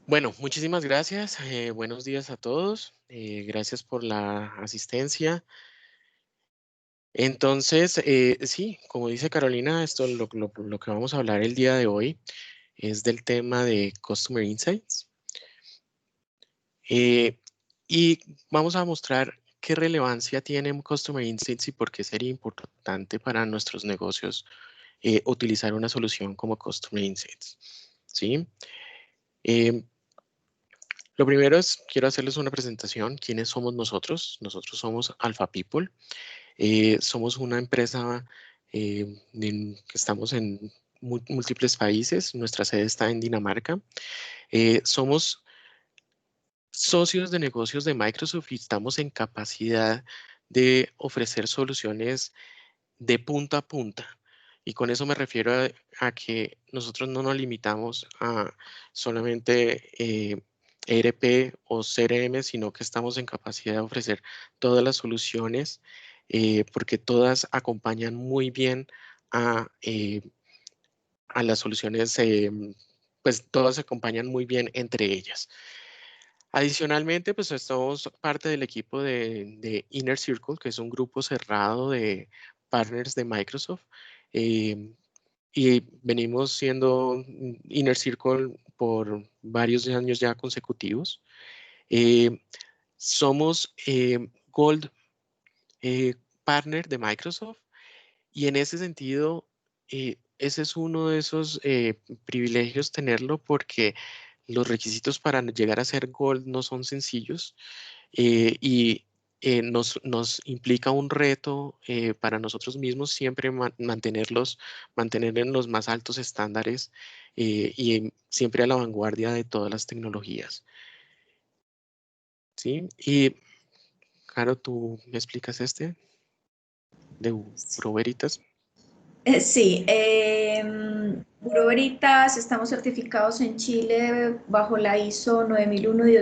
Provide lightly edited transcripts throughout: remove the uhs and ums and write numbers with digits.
Bueno, muchísimas gracias. Buenos días a todos. Gracias por la asistencia. Entonces, sí, como dice Carolina, esto lo que vamos a hablar el día de hoy es del tema de Customer Insights. Eh, y vamos a mostrar qué relevancia tiene Customer Insights y por qué sería importante para nuestros negocios utilizar una solución como Customer Insights. ¿Sí? Eh, Lo primero es, quiero hacerles una presentación. ¿Quiénes somos nosotros? Nosotros somos Alpha People. Somos una empresa que estamos en múltiples países. Nuestra sede está en Dinamarca. Somos socios de negocios de Microsoft y estamos en capacidad de ofrecer soluciones de punta a punta. Y con eso me refiero a que nosotros no nos limitamos a solamente ERP o CRM, sino que estamos en capacidad de ofrecer todas las soluciones porque todas acompañan muy bien a las soluciones, pues todas se acompañan muy bien entre ellas. Adicionalmente, pues estamos parte del equipo de Inner Circle, que es un grupo cerrado de partners de Microsoft. eh, y venimos siendo Inner Circle por varios años ya consecutivos. Eh, Somos Gold Partner de Microsoft y en ese sentido, ese es uno de esos privilegios tenerlo porque los requisitos para llegar a ser Gold no son sencillos y nos implica un reto para nosotros mismos siempre mantener en los más altos estándares y siempre a la vanguardia de todas las tecnologías. ¿Sí? Y, Caro, ¿tú me explicas este de Bureau Veritas? Sí, Bureau Veritas, estamos certificados en Chile bajo la ISO 9001 y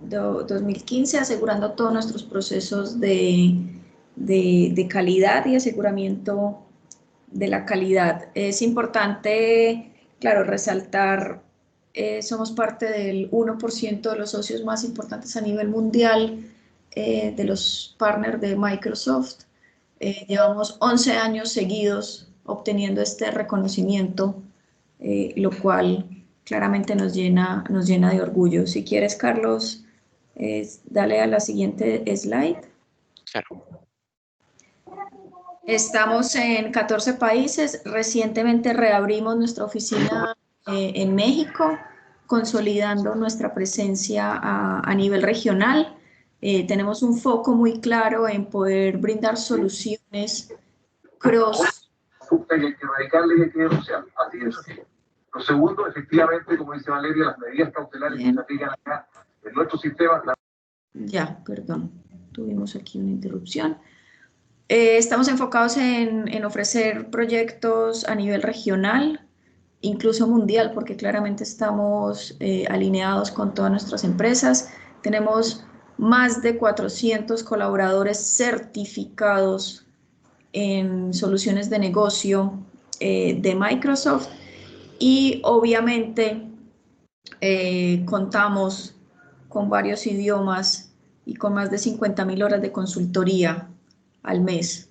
2015, asegurando todos nuestros procesos de calidad y aseguramiento de la calidad. Es importante, claro, resaltar, somos parte del 1% de los socios más importantes a nivel mundial, de los partners de Microsoft. Llevamos 11 años seguidos obteniendo este reconocimiento, lo cual claramente nos llena de orgullo. Si quieres, Carlos, dale a la siguiente slide. Claro. Estamos en 14 países. Recientemente reabrimos nuestra oficina en México, consolidando nuestra presencia a nivel regional. Tenemos un foco muy claro en poder brindar soluciones cross. Que hay que erradicarla y hay que denunciarla. Así es así. Lo segundo, efectivamente, como dice Valeria, las medidas cautelares que se aplican acá en nuestro sistema. Ya, perdón, tuvimos aquí una interrupción. Estamos enfocados en ofrecer proyectos a nivel regional, incluso mundial, porque claramente estamos alineados con todas nuestras empresas. Tenemos más de 400 colaboradores certificados en soluciones de negocio de Microsoft y obviamente contamos con varios idiomas y con más de 50.000 horas de consultoría al mes.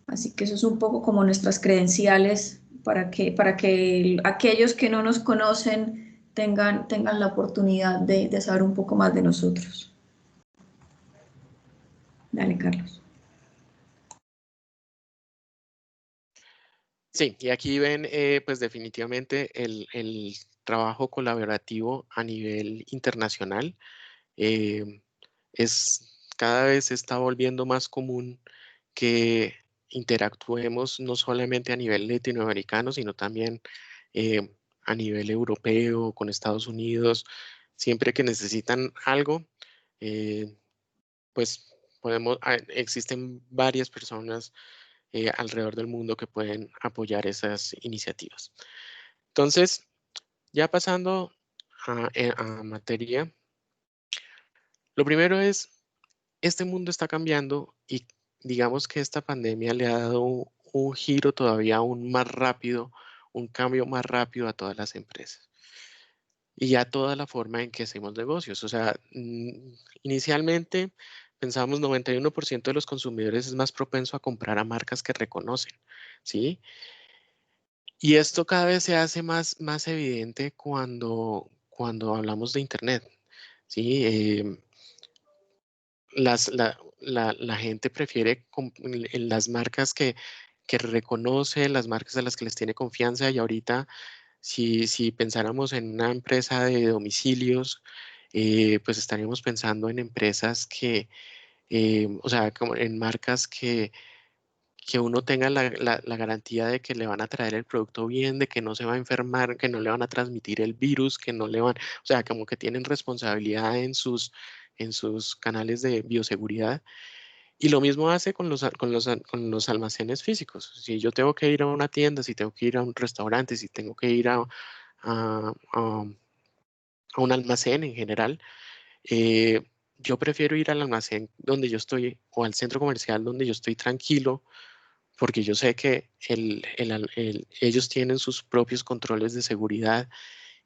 Así que eso es un poco como nuestras credenciales para que aquellos que no nos conocen tengan la oportunidad de saber un poco más de nosotros. Dale, Carlos. Sí, y aquí ven pues definitivamente el trabajo colaborativo a nivel internacional. eh, Cada vez se está volviendo más común que interactuemos no solamente a nivel latinoamericano, sino también eh, a nivel europeo, con Estados Unidos. Siempre que necesitan algo, eh, pues existen varias personas alrededor del mundo que pueden apoyar esas iniciativas. Entonces, ya pasando a materia, lo primero es, este mundo está cambiando y digamos que esta pandemia le ha dado un giro todavía aún más rápido, un cambio más rápido a todas las empresas. y ya toda la forma en que hacemos negocios. O sea, inicialmente pensábamos 91% de los consumidores es más propenso a comprar a marcas que reconocen, ¿sí? Y esto cada vez se hace más evidente cuando hablamos de Internet, ¿sí? La gente prefiere en las marcas que reconoce, las marcas a las que les tiene confianza, y ahorita si pensáramos en una empresa de domicilios, pues estaríamos pensando en empresas o sea, como en marcas que uno tenga la garantía de que le van a traer el producto bien, de que no se va a enfermar, que no le van a transmitir el virus, que no le van, o sea, como que tienen responsabilidad en sus canales de bioseguridad. Y lo mismo hace con los almacenes físicos. Si yo tengo que ir a una tienda, si tengo que ir a un restaurante, si tengo que ir a- a- a un almacén en general, eh, yo prefiero ir al almacén donde yo estoy o al centro comercial donde yo estoy tranquilo, porque yo sé que ellos tienen sus propios controles de seguridad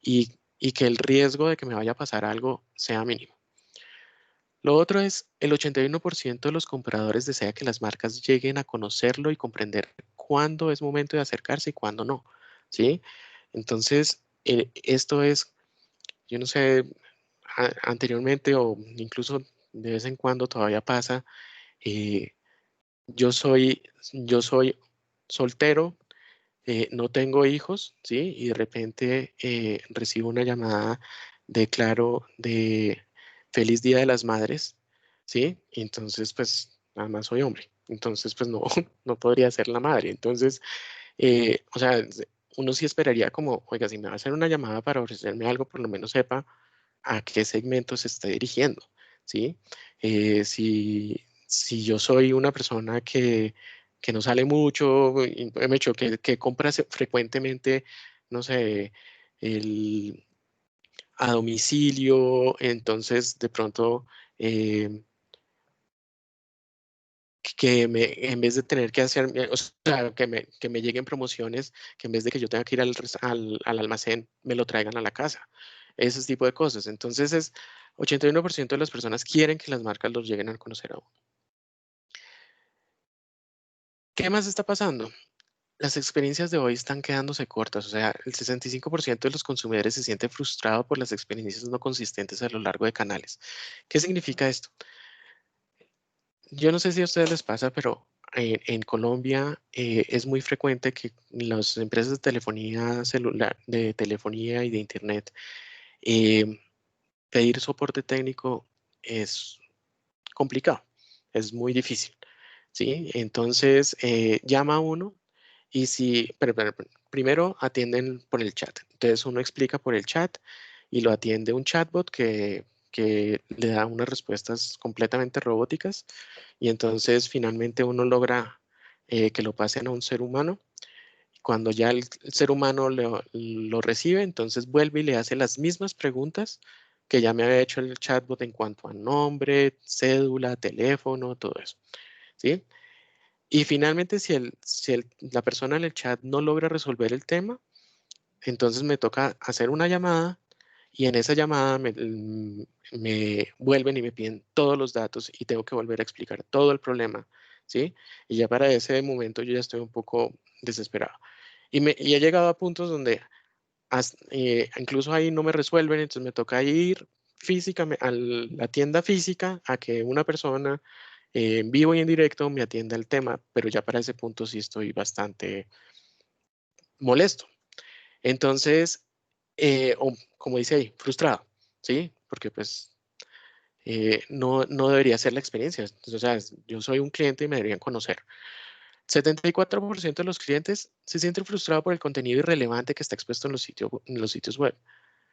y que el riesgo de que me vaya a pasar algo sea mínimo. Lo otro es, el 81% de los compradores desea que las marcas lleguen a conocerlo y comprender cuándo es momento de acercarse y cuándo no, ¿sí? Entonces, esto es, yo no sé, anteriormente o incluso de vez en cuando todavía pasa, eh, yo soy, yo soy soltero, no tengo hijos, ¿sí? Y de repente recibo una llamada de Claro de Feliz Día de las Madres, ¿sí? Y entonces, pues, nada más soy hombre. Entonces, pues, no, no podría ser la madre. Entonces, o sea, uno sí esperaría como, oiga, si me va a hacer una llamada para ofrecerme algo, por lo menos sepa a qué segmento se está dirigiendo, ¿sí? Si yo soy una persona que no sale mucho, me hecho que compra frecuentemente, no sé, el, a domicilio, entonces de pronto eh, en vez de tener que hacer, o sea, que me lleguen promociones, que en vez de que yo tenga que ir al almacén, me lo traigan a la casa. Ese tipo de cosas. Entonces, 81% de las personas quieren que las marcas los lleguen a conocer a uno. ¿Qué más está pasando? Las experiencias de hoy están quedándose cortas, o sea, el 65% de los consumidores se siente frustrado por las experiencias no consistentes a lo largo de canales. ¿Qué significa esto? Yo no sé si a ustedes les pasa, pero en Colombia es muy frecuente que las empresas de telefonía celular, de telefonía y de internet, eh, pedir soporte técnico es complicado, es muy difícil, ¿sí? Entonces llama a uno y si, primero atienden por el chat. Entonces uno explica por el chat y lo atiende un chatbot que le da unas respuestas completamente robóticas y entonces finalmente uno logra que lo pasen a un ser humano. Cuando ya el ser humano lo recibe, entonces vuelve y le hace las mismas preguntas que ya me había hecho el chatbot en cuanto a nombre, cédula, teléfono, todo eso, ¿sí? Y finalmente, la persona en el chat no logra resolver el tema, entonces me toca hacer una llamada y en esa llamada me vuelven y me piden todos los datos y tengo que volver a explicar todo el problema, ¿sí? Y ya para ese momento yo ya estoy un poco desesperado. Y he llegado a puntos donde incluso ahí no me resuelven, entonces me toca ir físicamente a la tienda física a que una persona en vivo y en directo me atienda el tema, pero ya para ese punto sí estoy bastante molesto. Entonces, o como dice ahí, frustrado, ¿sí? Porque pues no debería ser la experiencia. Entonces, o sea, yo soy un cliente y me deberían conocer. 74% de los clientes se sienten frustrados por el contenido irrelevante que está expuesto en los sitios web,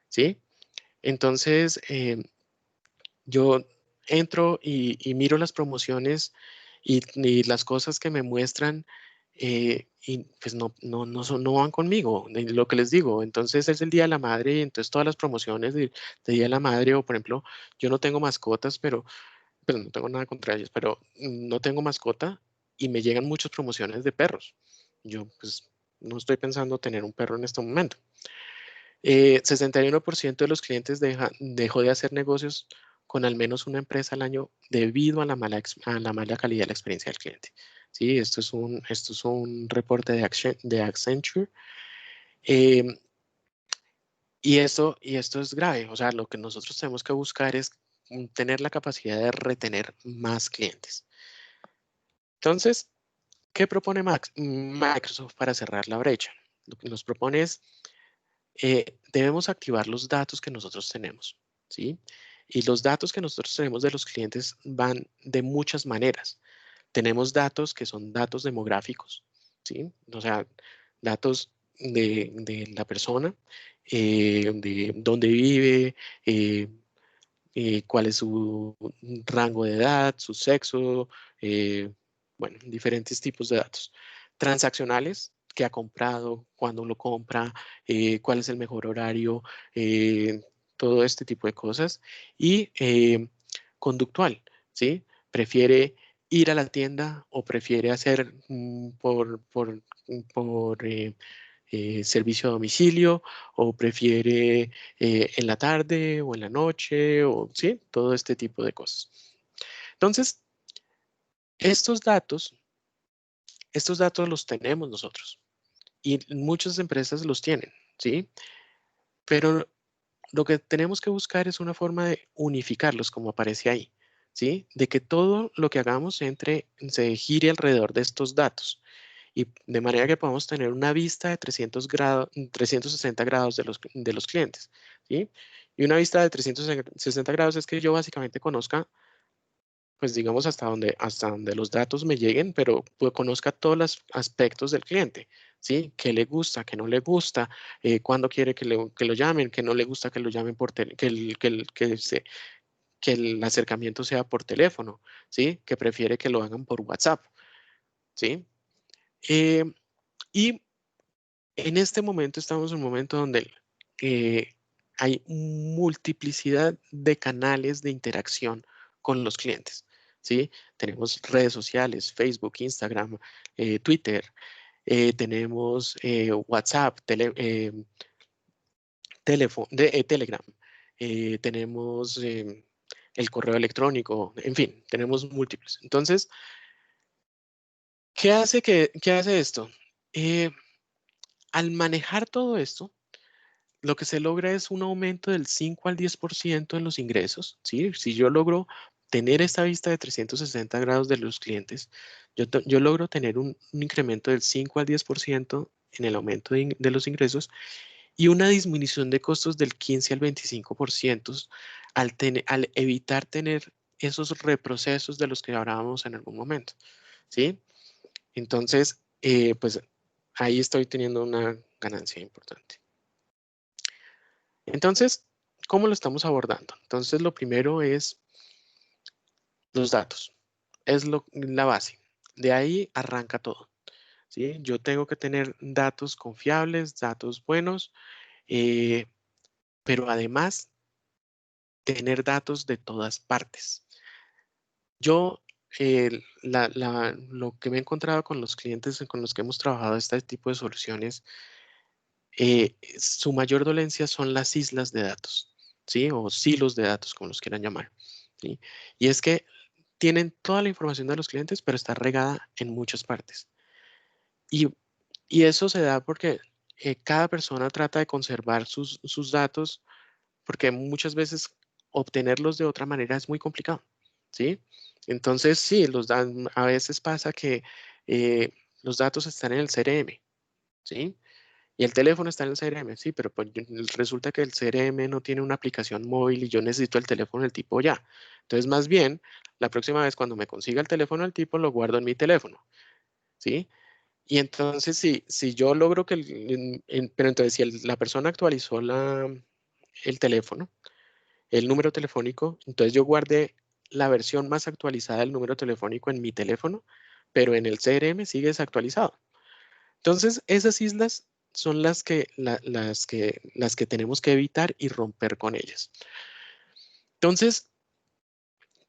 ¿sí? Entonces, yo entro y miro las promociones y las cosas que me muestran y pues no van conmigo, lo que les digo. Entonces es el Día de la Madre y entonces todas las promociones de Día de la Madre o por ejemplo, yo no tengo mascotas, pero no tengo nada contra ellas, pero no tengo mascota y me llegan muchas promociones de perros. Yo pues no estoy pensando tener un perro en este momento. 61% de los clientes dejó de hacer negocios con al menos una empresa al año debido a la mala calidad de la experiencia del cliente. ¿Sí? Esto es un reporte de Accenture. Y esto es grave. O sea, lo que nosotros tenemos que buscar es tener la capacidad de retener más clientes. Entonces, ¿qué propone Microsoft para cerrar la brecha? Lo que nos propone es, debemos activar los datos que nosotros tenemos, ¿sí? Y los datos que nosotros tenemos de los clientes van de muchas maneras. Tenemos datos que son datos demográficos, ¿sí? O sea, datos de la persona, de dónde vive, eh, cuál es su rango de edad, su sexo, bueno, diferentes tipos de datos. Transaccionales, qué ha comprado, cuándo lo compra, cuál es el mejor horario, todo este tipo de cosas. Y conductual, ¿sí? Prefiere ir a la tienda o prefiere hacer por servicio a domicilio o prefiere en la tarde o en la noche o sí, todo este tipo de cosas. Entonces, estos datos los tenemos nosotros y muchas empresas los tienen, ¿sí? Pero lo que tenemos que buscar es una forma de unificarlos, como aparece ahí, ¿sí? De que todo lo que hagamos se gire alrededor de estos datos y de manera que podamos tener una vista de 360 grados de los clientes, ¿sí? Y una vista de 360 grados es que yo básicamente conozca, pues digamos, hasta donde los datos me lleguen, pero pues, conozca todos los aspectos del cliente, ¿sí? ¿Qué le gusta, qué no le gusta, cuándo quiere que lo llamen, qué no le gusta que lo llamen que el acercamiento sea por teléfono, ¿sí? Que prefiere que lo hagan por WhatsApp, ¿sí? Eh, y en este momento estamos en un momento donde eh, hay multiplicidad de canales de interacción con los clientes, ¿sí? Tenemos redes sociales, Facebook, Instagram, Twitter, tenemos WhatsApp, Telegram, tenemos el correo electrónico, en fin, tenemos múltiples. Entonces, qué hace esto? Al manejar todo esto, lo que se logra es un aumento del 5 al 10% en los ingresos, ¿sí? Si yo logro tener esta vista de 360 grados de los clientes, yo logro tener un incremento del 5 al 10% en el aumento de los ingresos y una disminución de costos del 15 al 25% al evitar tener esos reprocesos de los que hablábamos en algún momento, ¿sí? Entonces, pues ahí estoy teniendo una ganancia importante. Entonces, ¿cómo lo estamos abordando? Entonces, lo primero es los datos. Es la base. De ahí arranca todo, ¿sí? Yo tengo que tener datos confiables, datos buenos, pero además tener datos de todas partes. Yo, lo que me he encontrado con los clientes con los que hemos trabajado este tipo de soluciones, su mayor dolencia son las islas de datos, ¿sí? O silos de datos, como los quieran llamar, ¿sí? Y es que tienen toda la información de los clientes, pero está regada en muchas partes. Y, y eso se da porque cada persona trata de conservar sus datos, porque muchas veces obtenerlos de otra manera es muy complicado, ¿sí? Entonces, sí, a veces pasa que los datos están en el CRM, ¿sí? Y el teléfono está en el CRM, sí, pero pues resulta que el CRM no tiene una aplicación móvil y yo necesito el teléfono del tipo ya. Entonces, más bien, la próxima vez cuando me consiga el teléfono del tipo, lo guardo en mi teléfono, ¿sí? Y entonces, si yo logro que, pero entonces si la persona actualizó el teléfono, el número telefónico, entonces yo guardé la versión más actualizada del número telefónico en mi teléfono, pero en el CRM sigue desactualizado. Entonces, esas islas son las que tenemos que evitar y romper con ellas. Entonces,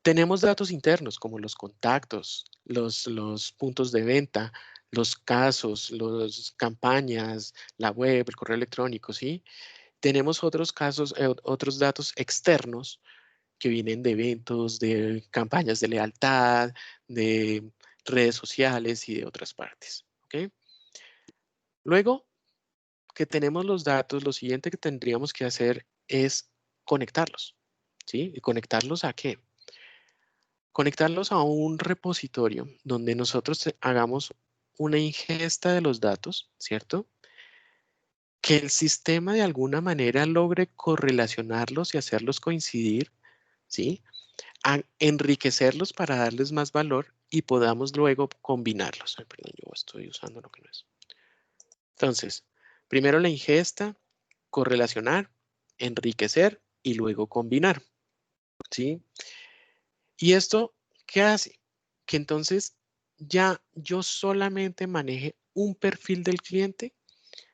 tenemos datos internos como los contactos, los puntos de venta, los casos, las campañas, la web, el correo electrónico, ¿sí? Tenemos otros casos, otros datos externos que vienen de eventos, de campañas de lealtad, de redes sociales y de otras partes. ¿Ok? Luego que tenemos los datos, lo siguiente que tendríamos que hacer es conectarlos. ¿Sí? ¿Y conectarlos a qué? Conectarlos a un repositorio donde nosotros hagamos una ingesta de los datos, ¿cierto? Que el sistema de alguna manera logre correlacionarlos y hacerlos coincidir, ¿sí? A enriquecerlos para darles más valor y podamos luego combinarlos. Ay, perdón, yo estoy usando lo que no es. Entonces, primero la ingesta, correlacionar, enriquecer y luego combinar, ¿sí? ¿Y esto qué hace? Que entonces ya yo solamente maneje un perfil del cliente,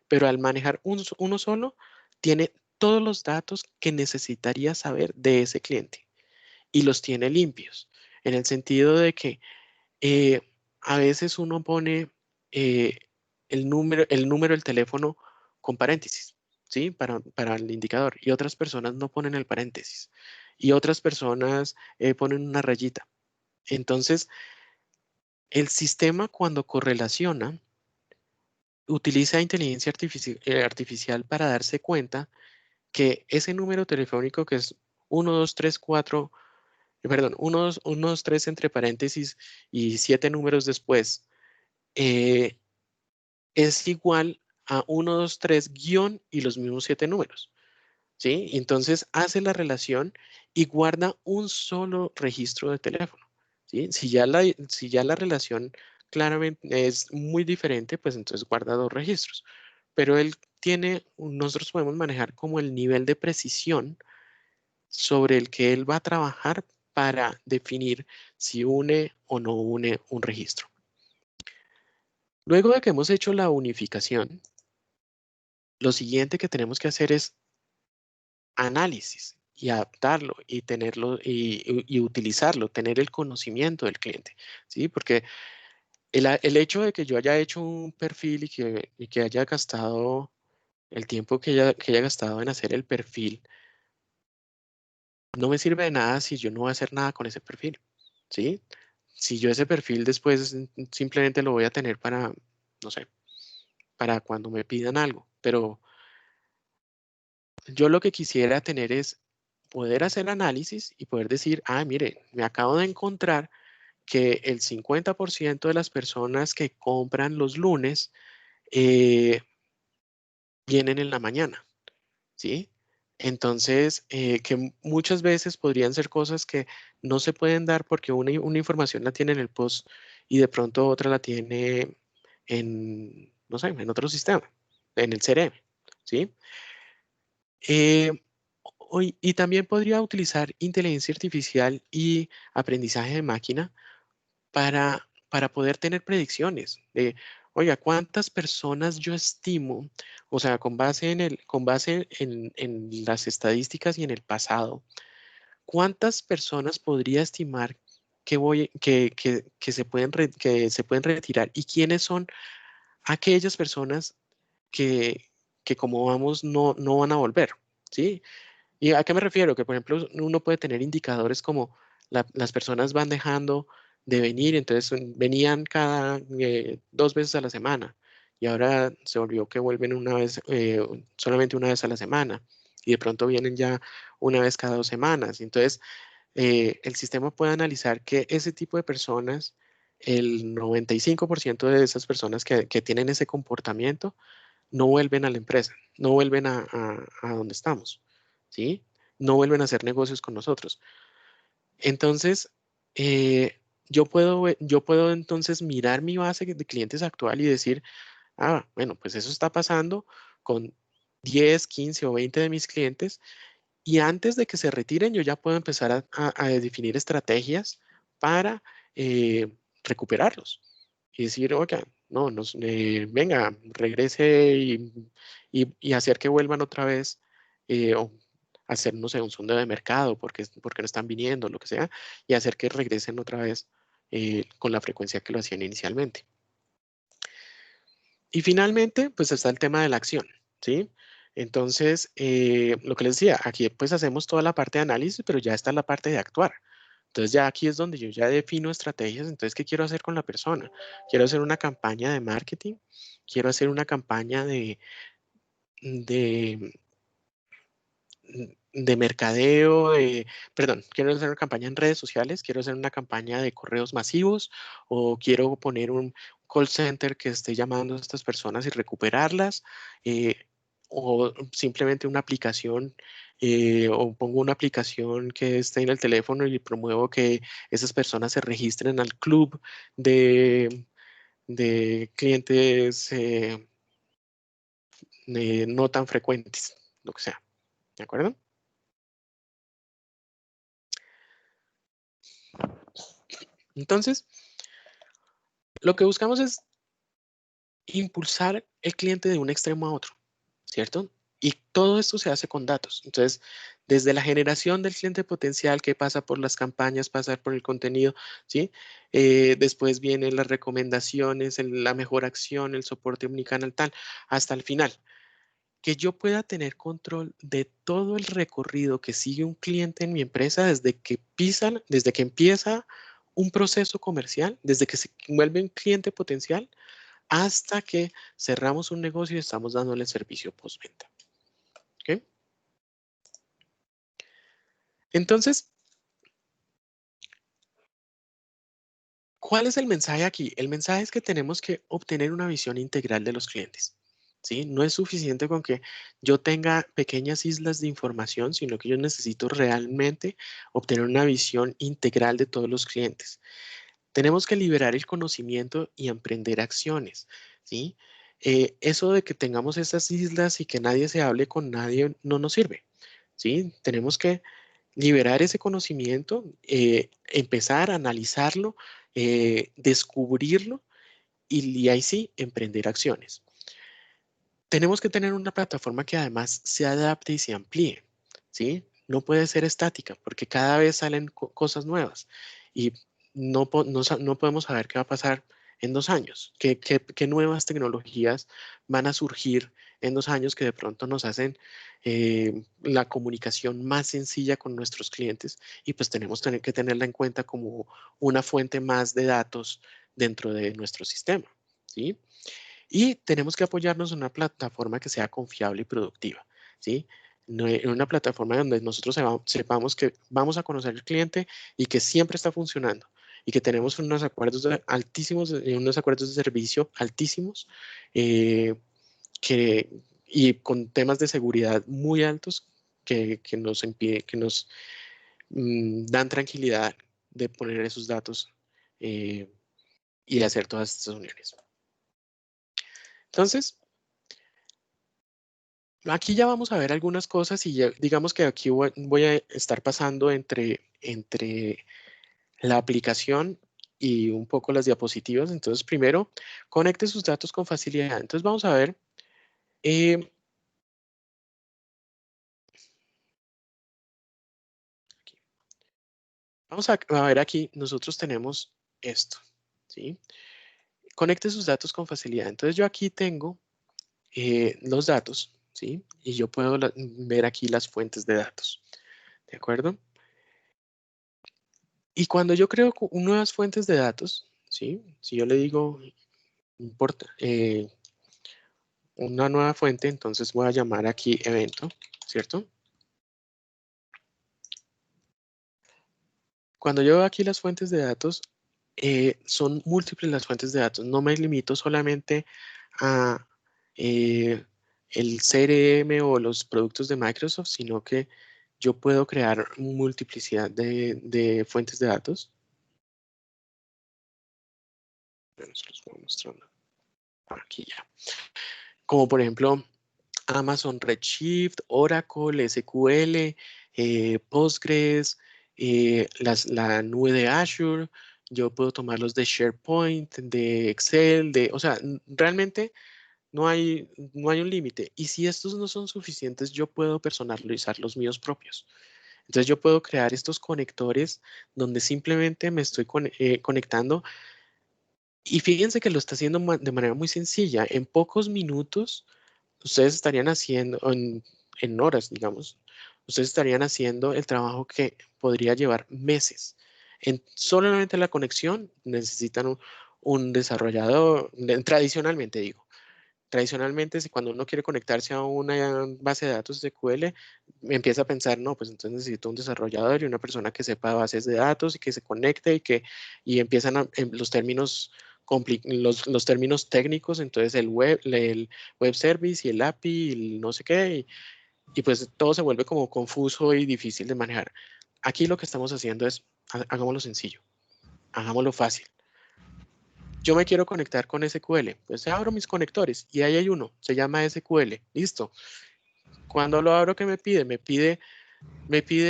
pero al manejar uno solo, tiene todos los datos que necesitaría saber de ese cliente y los tiene limpios, en el sentido de que eh, a veces uno pone eh, el número del teléfono con paréntesis, ¿sí? Para el indicador, y otras personas no ponen el paréntesis, y otras personas ponen una rayita. Entonces, el sistema cuando correlaciona, utiliza inteligencia artificial para darse cuenta que ese número telefónico que es 1234, perdón, 123 entre paréntesis y 7 números después, eh, es igual a 123 guión y los mismos 7 números, ¿sí? Entonces hace la relación y guarda un solo registro de teléfono, ¿sí? Si ya la relación claramente es muy diferente, pues entonces guarda dos registros. Pero él tiene, nosotros podemos manejar como el nivel de precisión sobre el que él va a trabajar para definir si une o no une un registro. Luego de que hemos hecho la unificación, lo siguiente que tenemos que hacer es análisis y adaptarlo y tenerlo y utilizarlo, tener el conocimiento del cliente, ¿sí? Porque el hecho de que yo haya hecho un perfil y que haya gastado el tiempo que haya gastado en hacer el perfil, no me sirve de nada si yo no voy a hacer nada con ese perfil, ¿sí? Si yo ese perfil después simplemente lo voy a tener para, no sé, para cuando me pidan algo, pero yo lo que quisiera tener es poder hacer análisis y poder decir, ah, mire, me acabo de encontrar que el 50% de las personas que compran los lunes eh, vienen en la mañana, ¿sí? Entonces, que muchas veces podrían ser cosas que no se pueden dar porque una información la tiene en el post y de pronto otra la tiene en, no sé, en otro sistema, en el CRM, ¿sí? Eh, y también podría utilizar inteligencia artificial y aprendizaje de máquina para poder tener predicciones de, oiga, ¿cuántas personas yo estimo? O sea, con base en las estadísticas y en el pasado, ¿cuántas personas podría estimar que se pueden retirar? ¿Y quiénes son aquellas personas que, que como vamos no van a volver? ¿Sí? ¿Y a qué me refiero? Que, por ejemplo, uno puede tener indicadores como las personas van dejando de venir, entonces venían cada 2 veces a la semana y ahora se volvió que vuelven una vez, solamente una vez a la semana y de pronto vienen ya una vez cada 2 semanas. Entonces, el sistema puede analizar que ese tipo de personas, el 95% de esas personas que tienen ese comportamiento, no vuelven a la empresa, no vuelven a donde estamos, ¿sí? No vuelven a hacer negocios con nosotros. Entonces, yo puedo entonces mirar mi base de clientes actual y decir, ah, bueno, pues eso está pasando con 10, 15 o 20 de mis clientes y antes de que se retiren yo ya puedo empezar a definir estrategias para recuperarlos y decir, oiga, no, venga, regrese y hacer que vuelvan otra vez o hacer, no sé, un sondeo de mercado porque no están viniendo, lo que sea, y hacer que regresen otra vez con la frecuencia que lo hacían inicialmente. Y finalmente, pues está el tema de la acción, ¿sí? Entonces, lo que les decía, aquí pues hacemos toda la parte de análisis, pero ya está la parte de actuar. Entonces ya aquí es donde yo ya defino estrategias. Entonces, ¿qué quiero hacer con la persona? Quiero hacer una campaña de marketing, quiero hacer una campaña de, de mercadeo, perdón, quiero hacer una campaña en redes sociales, quiero hacer una campaña de correos masivos o quiero poner un call center que esté llamando a estas personas y recuperarlas, o simplemente una aplicación, o pongo una aplicación que esté en el teléfono y promuevo que esas personas se registren al club de clientes no tan frecuentes, lo que sea. ¿De acuerdo? Entonces, lo que buscamos es impulsar el cliente de un extremo a otro, ¿cierto? Y todo esto se hace con datos. Entonces, desde la generación del cliente potencial que pasa por las campañas, pasar por el contenido, ¿sí? Después vienen las recomendaciones, la mejor acción, el soporte omnicanal, tal, hasta el final. Que yo pueda tener control de todo el recorrido que sigue un cliente en mi empresa desde que empieza un proceso comercial, desde que se vuelve un cliente potencial, hasta que cerramos un negocio y estamos dándole servicio postventa. ¿Ok? Entonces, ¿cuál es el mensaje aquí? El mensaje es que tenemos que obtener una visión integral de los clientes. ¿Sí? No es suficiente con que yo tenga pequeñas islas de información, sino que yo necesito realmente obtener una visión integral de todos los clientes. Tenemos que liberar el conocimiento y emprender acciones, ¿sí? Eso de que tengamos esas islas y que nadie se hable con nadie no nos sirve, ¿sí? Tenemos que liberar ese conocimiento, empezar a analizarlo, descubrirlo y ahí sí emprender acciones. Tenemos que tener una plataforma que además se adapte y se amplíe, ¿sí? No puede ser estática porque cada vez salen cosas nuevas y no podemos saber qué va a pasar en 2 años, qué nuevas tecnologías van a surgir en 2 años que de pronto nos hacen la comunicación más sencilla con nuestros clientes y pues tenemos que tenerla en cuenta como una fuente más de datos dentro de nuestro sistema, ¿sí? Y tenemos que apoyarnos en una plataforma que sea confiable y productiva, ¿sí? En una plataforma donde nosotros sepamos que vamos a conocer al cliente y que siempre está funcionando y que tenemos unos acuerdos altísimos, unos acuerdos de servicio altísimos, eh, y con temas de seguridad muy altos que nos dan tranquilidad de poner esos datos, y de hacer todas estas uniones. Entonces, aquí ya vamos a ver algunas cosas y ya, digamos que aquí voy a estar pasando entre la aplicación y un poco las diapositivas. Entonces, primero, conecte sus datos con facilidad. Entonces, vamos a ver. eh, aquí. Vamos a ver aquí, nosotros tenemos esto, ¿sí? Conecte sus datos con facilidad. Entonces, yo aquí tengo los datos, ¿sí? Y yo puedo ver aquí las fuentes de datos, ¿de acuerdo? Y cuando yo creo nuevas fuentes de datos, ¿sí? Si yo le digo importa, una nueva fuente, entonces voy a llamar aquí evento, ¿cierto? Cuando yo veo aquí las fuentes de datos, son múltiples las fuentes de datos. No me limito solamente a el CRM o los productos de Microsoft, sino que yo puedo crear multiplicidad de fuentes de datos. Bueno, se los voy mostrando aquí ya. Como por ejemplo, Amazon Redshift, Oracle, SQL, Postgres, la nube de Azure. Yo puedo tomar los de SharePoint, de Excel, o sea, realmente no hay un límite. Y si estos no son suficientes, yo puedo personalizar los míos propios. Entonces yo puedo crear estos conectores donde simplemente me estoy conectando. Y fíjense que lo está haciendo de manera muy sencilla. En pocos minutos ustedes estarían haciendo, en horas, digamos, ustedes estarían haciendo el trabajo que podría llevar meses. Solamente la conexión necesitan un desarrollador, tradicionalmente digo. Tradicionalmente, si cuando uno quiere conectarse a una base de datos SQL, empieza a pensar, no, pues entonces necesito un desarrollador y una persona que sepa bases de datos y que se conecte y empiezan los términos los términos técnicos, entonces el web service y el API y el no sé qué, y pues todo se vuelve como confuso y difícil de manejar. Aquí lo que estamos haciendo es, hagámoslo sencillo, hagámoslo fácil. Yo me quiero conectar con SQL, pues abro mis conectores y ahí hay uno, se llama SQL, listo. Cuando lo abro, ¿qué me pide? Me pide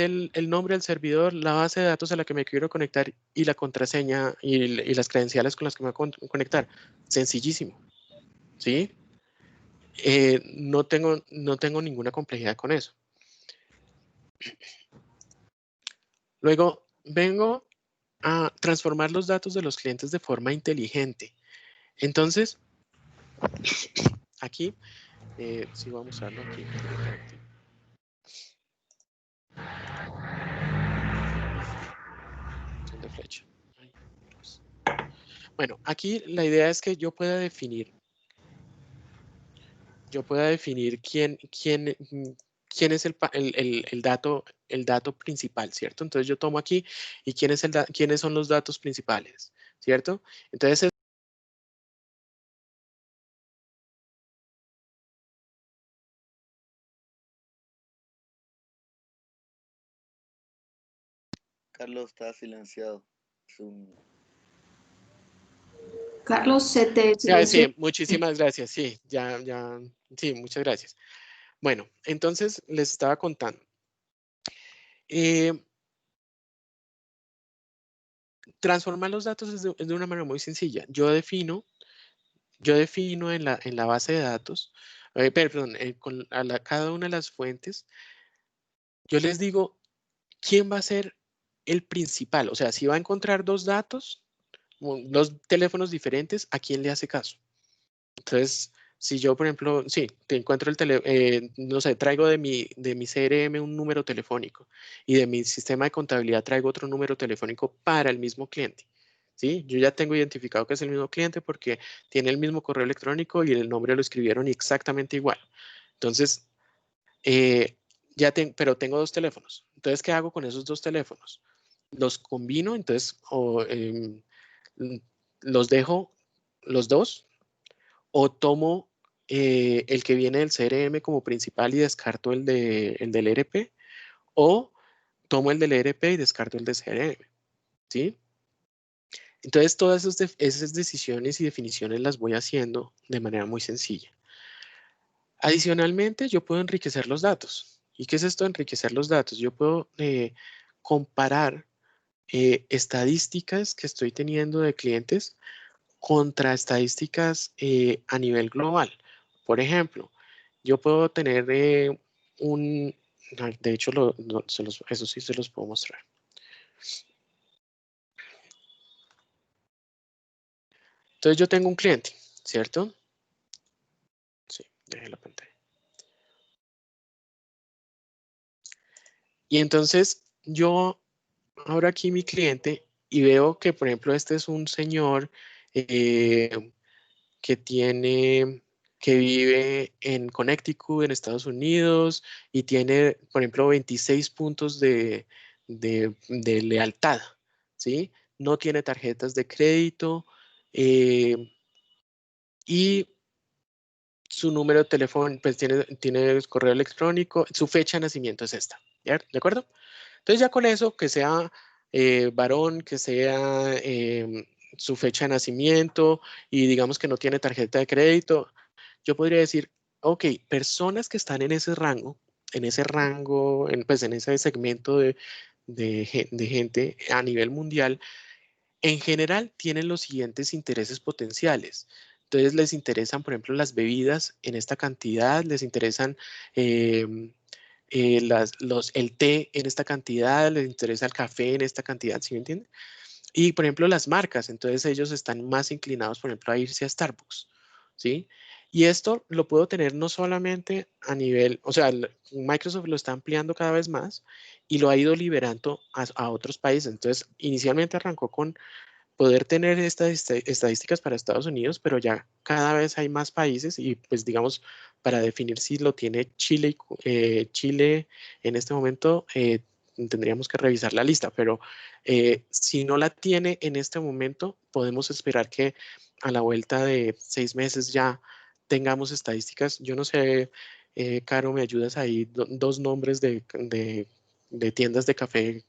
el nombre del servidor, la base de datos a la que me quiero conectar y la contraseña y las credenciales con las que me voy a conectar. Sencillísimo, ¿sí? No tengo ninguna complejidad con eso. Luego, vengo a transformar los datos de los clientes de forma inteligente. Entonces, aquí, sí voy a mostrarlo aquí directamente. De flecha. Bueno, aquí la idea es que yo pueda definir quién es el dato principal, ¿cierto? Entonces yo tomo aquí y quiénes son los datos principales, ¿cierto? Entonces Carlos está silenciado. Carlos, se te silenció. sí, muchísimas gracias. Sí, sí, muchas gracias. Bueno, entonces les estaba contando. Transformar los datos es de una manera muy sencilla. Yo defino en la base de datos, perdón, con cada una de las fuentes, yo les digo quién va a ser el principal. O sea, si va a encontrar dos datos, dos teléfonos diferentes, ¿a quién le hace caso? Entonces, si yo, por ejemplo, sí, te encuentro no sé, traigo de mi CRM un número telefónico y de mi sistema de contabilidad traigo otro número telefónico para el mismo cliente. ¿Sí? Yo ya tengo identificado que es el mismo cliente porque tiene el mismo correo electrónico y el nombre lo escribieron exactamente igual. Entonces, pero tengo dos teléfonos. Entonces, ¿qué hago con esos dos teléfonos? Los combino, entonces, los dejo los dos, o tomo el que viene del CRM como principal y descarto el del ERP, o tomo el del ERP y descarto el de CRM, ¿sí? Entonces, todas esas decisiones y definiciones las voy haciendo de manera muy sencilla. Adicionalmente, yo puedo enriquecer los datos. ¿Y qué es esto de enriquecer los datos? Yo puedo comparar estadísticas que estoy teniendo de clientes contra estadísticas a nivel global. Por ejemplo, yo puedo tener de hecho, eso sí se los puedo mostrar. Entonces yo tengo un cliente, ¿cierto? Sí, dejé la pantalla. Y entonces yo abro aquí mi cliente y veo que, por ejemplo, este es un señor que vive en Connecticut, en Estados Unidos, y tiene, por ejemplo, 26 puntos de lealtad, ¿sí? No tiene tarjetas de crédito y su número de teléfono, pues tiene correo electrónico, su fecha de nacimiento es esta, ¿ya? ¿De acuerdo? Entonces ya con eso, que sea varón, que sea su fecha de nacimiento y digamos que no tiene tarjeta de crédito, yo podría decir, ok, personas que están en ese rango, pues en ese segmento de gente a nivel mundial, en general tienen los siguientes intereses potenciales. Entonces les interesan, por ejemplo, las bebidas en esta cantidad, les interesan el té en esta cantidad, les interesa el café en esta cantidad, ¿sí me entienden? Y, por ejemplo, las marcas, entonces ellos están más inclinados, por ejemplo, a irse a Starbucks, ¿sí? Y esto lo puedo tener no solamente a nivel, o sea, Microsoft lo está ampliando cada vez más y lo ha ido liberando a otros países. Entonces, inicialmente arrancó con poder tener estas estadísticas para Estados Unidos, pero ya cada vez hay más países y pues digamos, para definir si lo tiene Chile, Chile en este momento, tendríamos que revisar la lista, pero si no la tiene en este momento, podemos esperar que a la vuelta de 6 meses ya tengamos estadísticas. Yo no sé, Caro, ¿me ayudas ahí? Dos nombres de tiendas de café.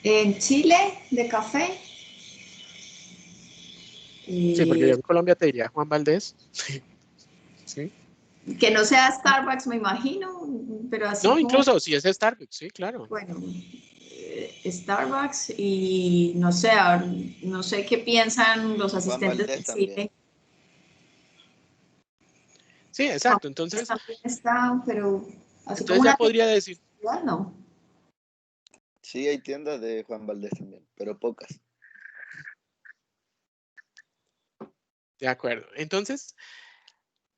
En Chile, de café. Sí, porque yo en Colombia te diría Juan Valdés. Sí. Que no sea Starbucks, me imagino, pero así No, como, incluso si es Starbucks, sí, claro. bueno, Starbucks y no sé, no sé qué piensan los Juan asistentes de Valdés también. Chile. Sí, exacto. Entonces, También está, pero así como entonces ya una podría decir, ciudad, no. Sí, hay tiendas de Juan Valdés también, pero pocas. de acuerdo. Entonces,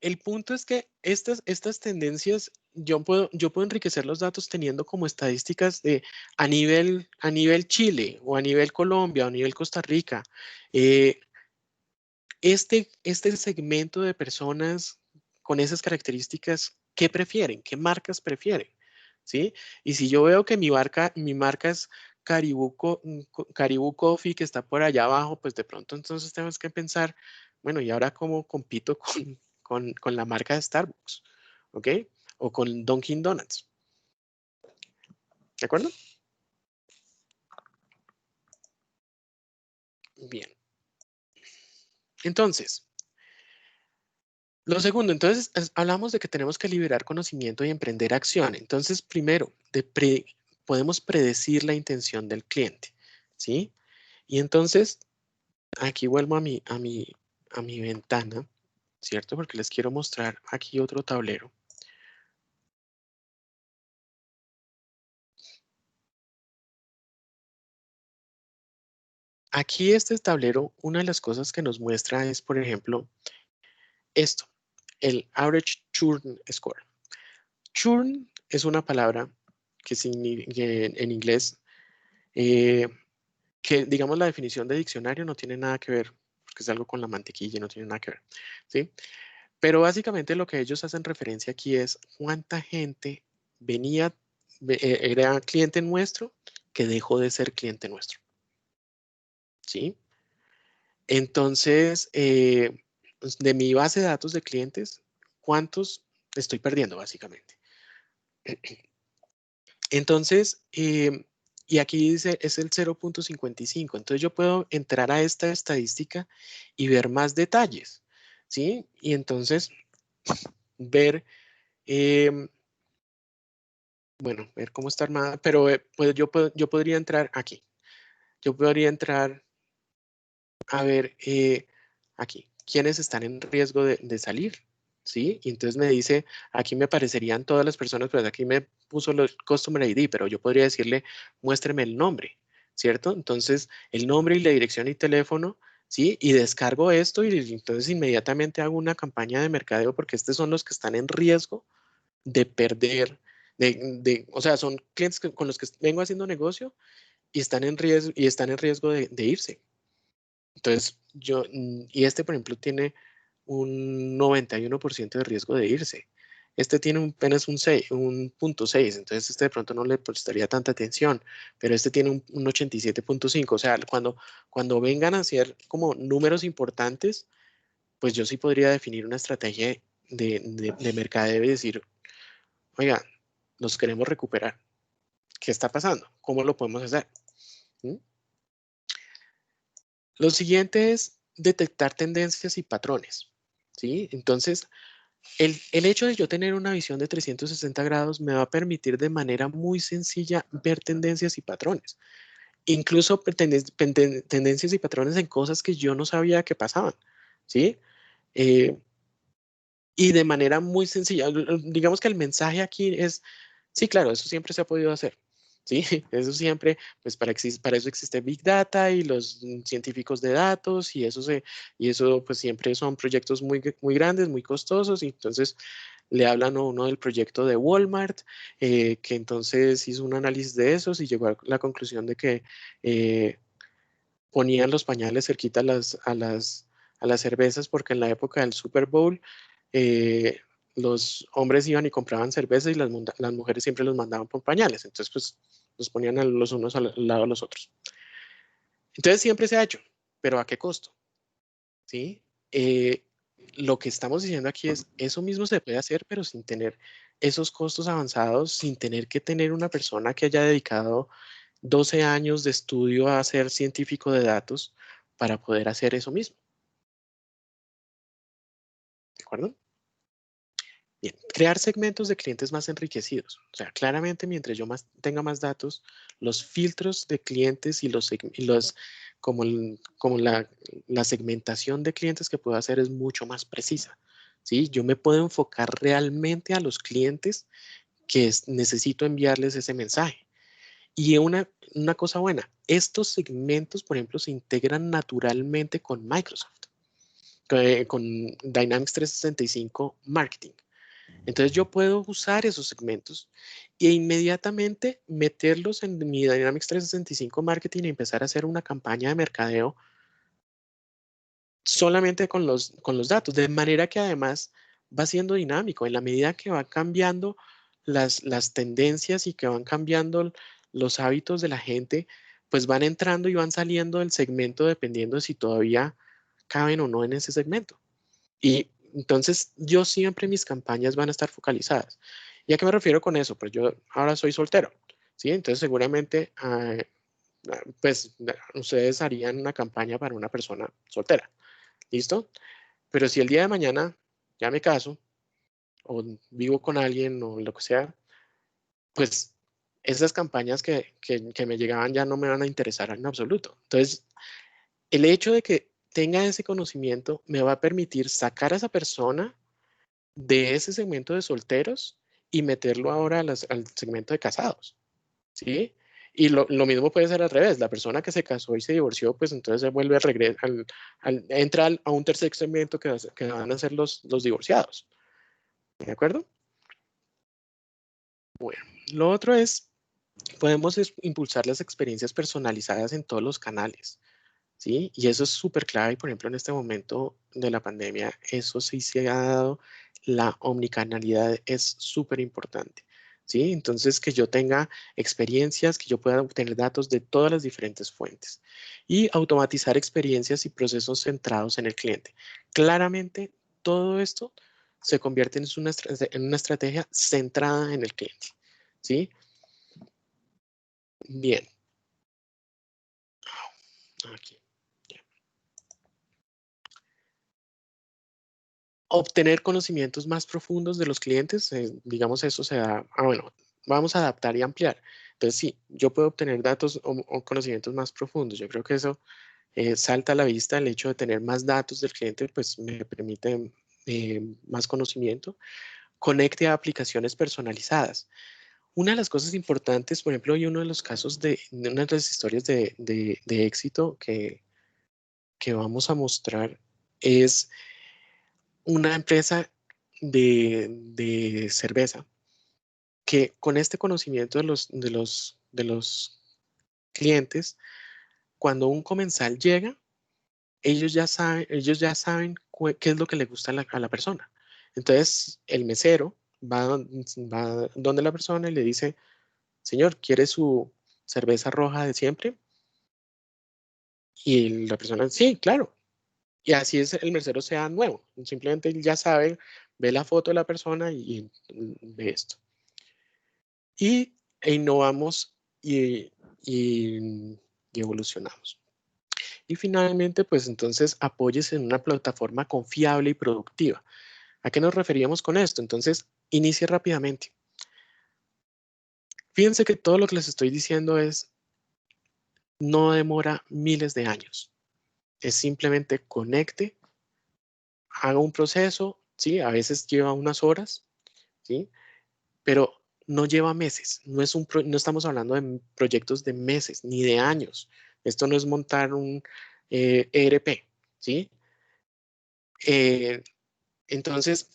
el punto es que estas tendencias, yo puedo enriquecer los datos teniendo como estadísticas de a nivel Chile o a nivel Colombia o a nivel Costa Rica. eh, este segmento de personas con esas características, ¿qué prefieren? ¿Qué marcas prefieren? ¿Sí? Y si yo veo que mi marca es Caribou Coffee, que está por allá abajo, pues de pronto entonces tenemos que pensar, bueno, ¿y ahora cómo compito con la marca de Starbucks? ¿Ok? O con Dunkin' Donuts. ¿De acuerdo? Bien. Entonces, lo segundo, entonces, hablamos de que tenemos que liberar conocimiento y emprender acción. Entonces, primero, podemos predecir la intención del cliente, ¿sí? Y entonces, aquí vuelvo a mi ventana, ¿cierto? Porque les quiero mostrar aquí otro tablero. Aquí este tablero, una de las cosas que nos muestra es, por ejemplo, esto, el Average Churn Score. Churn es una palabra que en inglés, que digamos la definición de diccionario no tiene nada que ver, porque es algo con la mantequilla y no tiene nada que ver, ¿sí? Pero básicamente lo que ellos hacen referencia aquí es cuánta gente venía, era cliente nuestro que dejó de ser cliente nuestro, ¿sí? Entonces, pues, de mi base de datos de clientes, ¿cuántos estoy perdiendo básicamente? Entonces, y aquí dice es el 0.55. Entonces yo puedo entrar a esta estadística y ver más detalles, ¿sí? Y entonces ver, bueno, ver cómo está armada, pero pues yo podría entrar aquí. Yo podría entrar a ver aquí, quiénes están en riesgo de salir, ¿sí? Y entonces me dice, aquí me aparecerían todas las personas, pues aquí me puso los Customer ID, pero yo podría decirle, muéstreme el nombre, ¿cierto? Entonces, el nombre y la dirección y teléfono, ¿sí? Y descargo esto y entonces inmediatamente hago una campaña de mercadeo porque estos son los que están en riesgo de perder, o sea, son clientes con los que vengo haciendo negocio y están en riesgo de irse. Entonces, y este, por ejemplo, tiene un 91% de riesgo de irse. Este tiene apenas un 6, un 0.6, entonces este de pronto no le prestaría tanta atención, pero este tiene un 87.5. O sea, cuando vengan a ser como números importantes, pues yo sí podría definir una estrategia de mercadeo y decir, oiga, nos queremos recuperar. ¿Qué está pasando? ¿Cómo lo podemos hacer? ¿Mm? Lo siguiente es detectar tendencias y patrones, ¿sí? Entonces, el hecho de yo tener una visión de 360 grados me va a permitir de manera muy sencilla ver tendencias y patrones. Incluso tendencias y patrones en cosas que yo no sabía que pasaban, ¿sí? Eh, y de manera muy sencilla, digamos que el mensaje aquí es, sí, claro, eso siempre se ha podido hacer, ¿sí? Eso siempre, pues para eso existe Big Data y los científicos de datos y eso pues siempre son proyectos muy grandes, muy costosos y entonces le hablan a uno del proyecto de Walmart, que entonces hizo un análisis de esos y llegó a la conclusión de que ponían los pañales cerquita a las cervezas porque en la época del Super Bowl los hombres iban y compraban cerveza y las mujeres siempre los mandaban por pañales. Entonces, pues, los ponían los unos al lado de los otros. Entonces, siempre se ha hecho, pero ¿a qué costo? ¿Sí? Lo que estamos diciendo aquí es, eso mismo se puede hacer, pero sin tener esos costos avanzados, sin tener que tener una persona que haya dedicado 12 años de estudio a ser científico de datos para poder hacer eso mismo. ¿De acuerdo? Bien, crear segmentos de clientes más enriquecidos. O sea, claramente mientras yo tenga más datos, los filtros de clientes y como la segmentación de clientes que puedo hacer es mucho más precisa. ¿Sí? Yo me puedo enfocar realmente a los clientes que necesito enviarles ese mensaje. Y una cosa buena, estos segmentos, por ejemplo, se integran naturalmente con Microsoft, con Dynamics 365 Marketing. Entonces yo puedo usar esos segmentos e inmediatamente meterlos en mi Dynamics 365 Marketing y empezar a hacer una campaña de mercadeo solamente con los datos, de manera que además va siendo dinámico en la medida que va cambiando las tendencias y que van cambiando los hábitos de la gente, pues van entrando y van saliendo del segmento dependiendo de si todavía caben o no en ese segmento. Y entonces yo siempre mis campañas van a estar focalizadas. ¿Y a qué me refiero con eso? Pues yo ahora soy soltero, ¿sí? Entonces seguramente pues ustedes harían una campaña para una persona soltera, ¿listo? Pero si el día de mañana ya me caso o vivo con alguien o lo que sea, pues esas campañas que me llegaban ya no me van a interesar en absoluto. Entonces, el hecho de que tenga ese conocimiento me va a permitir sacar a esa persona de ese segmento de solteros y meterlo ahora al segmento de casados, ¿sí? Y lo mismo puede ser al revés. La persona que se casó y se divorció, pues entonces se vuelve entra a un tercer segmento que van a ser los divorciados. ¿De acuerdo? Bueno, lo otro es, podemos impulsar las experiencias personalizadas en todos los canales, ¿sí? Y eso es súper clave. Por ejemplo, en este momento de la pandemia, eso sí se ha dado. La omnicanalidad es súper importante, ¿sí? Entonces, que yo tenga experiencias, que yo pueda obtener datos de todas las diferentes fuentes y automatizar experiencias y procesos centrados en el cliente. Claramente, todo esto se convierte en una estrategia centrada en el cliente, ¿sí? Bien. Aquí. Obtener conocimientos más profundos de los clientes, digamos eso se da, bueno, vamos a adaptar y ampliar. Entonces sí, yo puedo obtener datos o conocimientos más profundos. Yo creo que eso salta a la vista. El hecho de tener más datos del cliente, pues me permite más conocimiento. Conecte a aplicaciones personalizadas. Una de las cosas importantes, por ejemplo, y uno de los casos de una de las historias de éxito que vamos a mostrar es una empresa de cerveza que con este conocimiento de los clientes, cuando un comensal llega, ellos ya saben qué es lo que le gusta a la persona. Entonces, el mesero va donde la persona y le dice, señor, ¿quiere su cerveza roja de siempre? Y la persona, sí, claro. Y así es el mesero sea nuevo. Simplemente él ya sabe, ve la foto de la persona y ve esto. E innovamos y evolucionamos. Y finalmente, pues entonces apóyese en una plataforma confiable y productiva. ¿A qué nos referíamos con esto? Entonces, inicie rápidamente. Fíjense que todo lo que les estoy diciendo no demora miles de años. Es simplemente conecte, haga un proceso, ¿sí? A veces lleva unas horas, ¿sí? Pero no lleva meses, no estamos hablando de proyectos de meses ni de años. Esto no es montar un ERP, ¿sí? Entonces,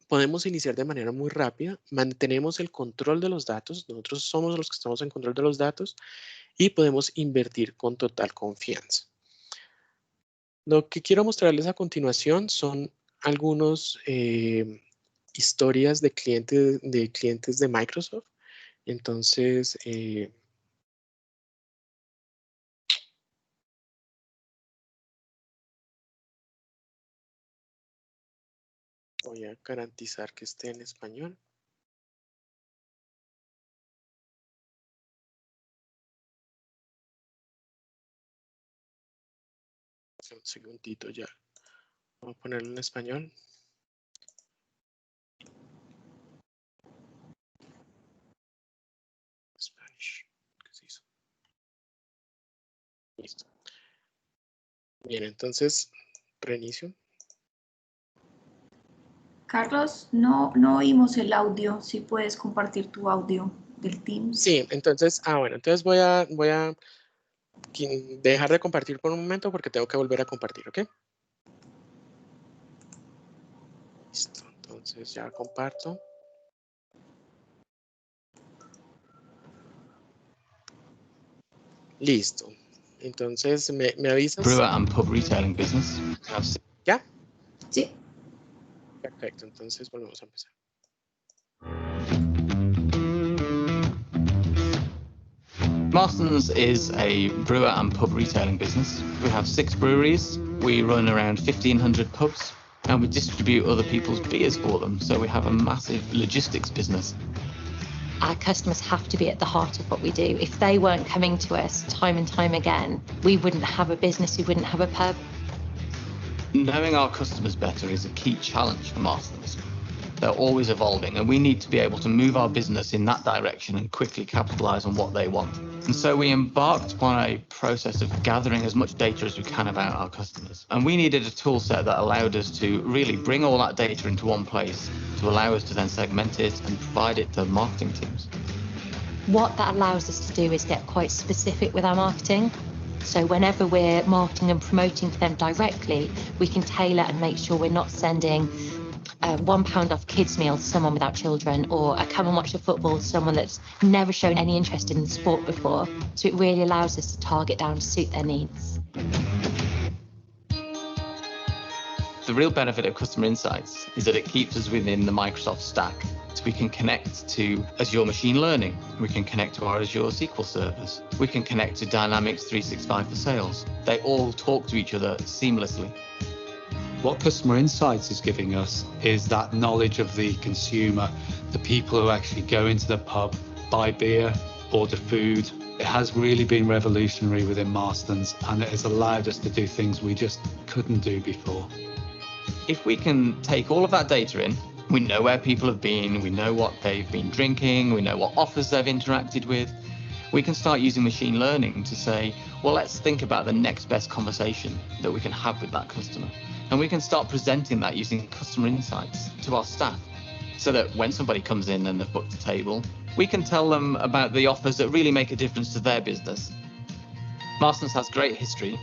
podemos iniciar de manera muy rápida, mantenemos el control de los datos, nosotros somos los que estamos en control de los datos y podemos invertir con total confianza. Lo que quiero mostrarles a continuación son algunos historias de clientes de Microsoft. Entonces, voy a garantizar que esté en español. Un segundito ya. Voy a ponerlo en español. Spanish. ¿Qué se hizo? Listo. Bien, entonces, reinicio. Carlos, no oímos el audio. Si puedes compartir tu audio del Teams. Sí, entonces, bueno, entonces voy a dejar de compartir por un momento porque tengo que volver a compartir, ¿ok? Listo, entonces ya comparto. Listo. Entonces, ¿me avisas? Brewer and pub retailing business. ¿Ya? Sí. Perfecto, entonces volvemos a empezar. Marston's is a brewer and pub retailing business. We have 6 breweries, we run around 1,500 pubs, and we distribute other people's beers for them, so we have a massive logistics business. Our customers have to be at the heart of what we do. If they weren't coming to us time and time again, we wouldn't have a business, we wouldn't have a pub. Knowing our customers better is a key challenge for Marston's. They're always evolving, and we need to be able to move our business in that direction and quickly capitalize on what they want. And so we embarked upon a process of gathering as much data as we can about our customers. And we needed a tool set that allowed us to really bring all that data into one place to allow us to then segment it and provide it to marketing teams. What that allows us to do is get quite specific with our marketing. So whenever we're marketing and promoting to them directly, we can tailor and make sure we're not sending £1 off kids meal to someone without children, or a come and watch the football to someone that's never shown any interest in the sport before. So it really allows us to target down to suit their needs. The real benefit of Customer Insights is that it keeps us within the Microsoft stack. So we can connect to Azure Machine Learning, we can connect to our Azure SQL servers, we can connect to Dynamics 365 for sales. They all talk to each other seamlessly. What Customer Insights is giving us is that knowledge of the consumer, the people who actually go into the pub, buy beer, order food. It has really been revolutionary within Marston's, and it has allowed us to do things we just couldn't do before. If we can take all of that data in, we know where people have been, we know what they've been drinking, we know what offers they've interacted with. We can start using machine learning to say, well, let's think about the next best conversation that we can have with that customer. And we can start presenting that using Customer Insights to our staff, so that when somebody comes in and they've booked a table, we can tell them about the offers that really make a difference to their business. Marston's has great history,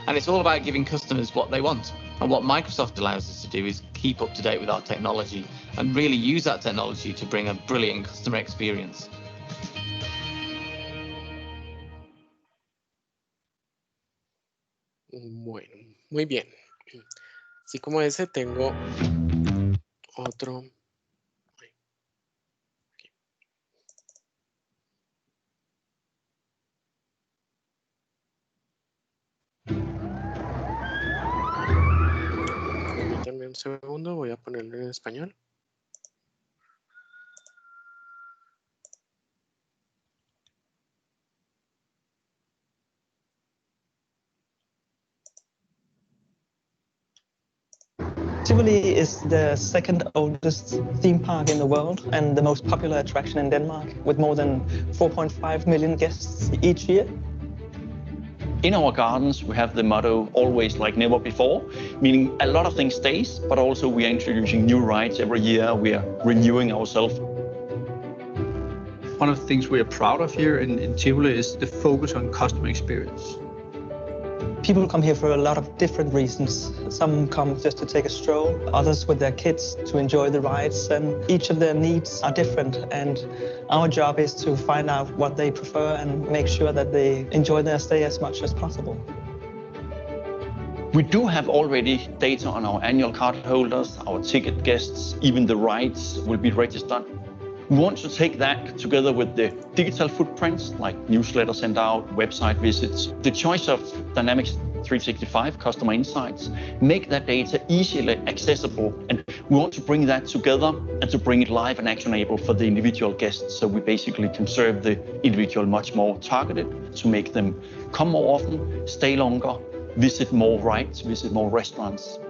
and it's all about giving customers what they want. And what Microsoft allows us to do is keep up to date with our technology and really use that technology to bring a brilliant customer experience. Bueno, muy bien. Así como ese, tengo otro. Permítanme un segundo, voy a ponerlo en español. Tivoli is the second oldest theme park in the world and the most popular attraction in Denmark, with more than 4.5 million guests each year. In our gardens, we have the motto, always like never before, meaning a lot of things stays, but also we are introducing new rides every year. We are renewing ourselves. One of the things we are proud of here in Tivoli is the focus on customer experience. People come here for a lot of different reasons. Some come just to take a stroll, others with their kids to enjoy the rides, and each of their needs are different. And our job is to find out what they prefer and make sure that they enjoy their stay as much as possible. We do have already data on our annual card holders, our ticket guests, even the rides will be registered. We want to take that together with the digital footprints like newsletters sent out, website visits, the choice of Dynamics 365 customer insights, make that data easily accessible. And we want to bring that together and to bring it live and actionable for the individual guests. So we basically can serve the individual much more targeted to make them come more often, stay longer, visit more rides, visit more restaurants.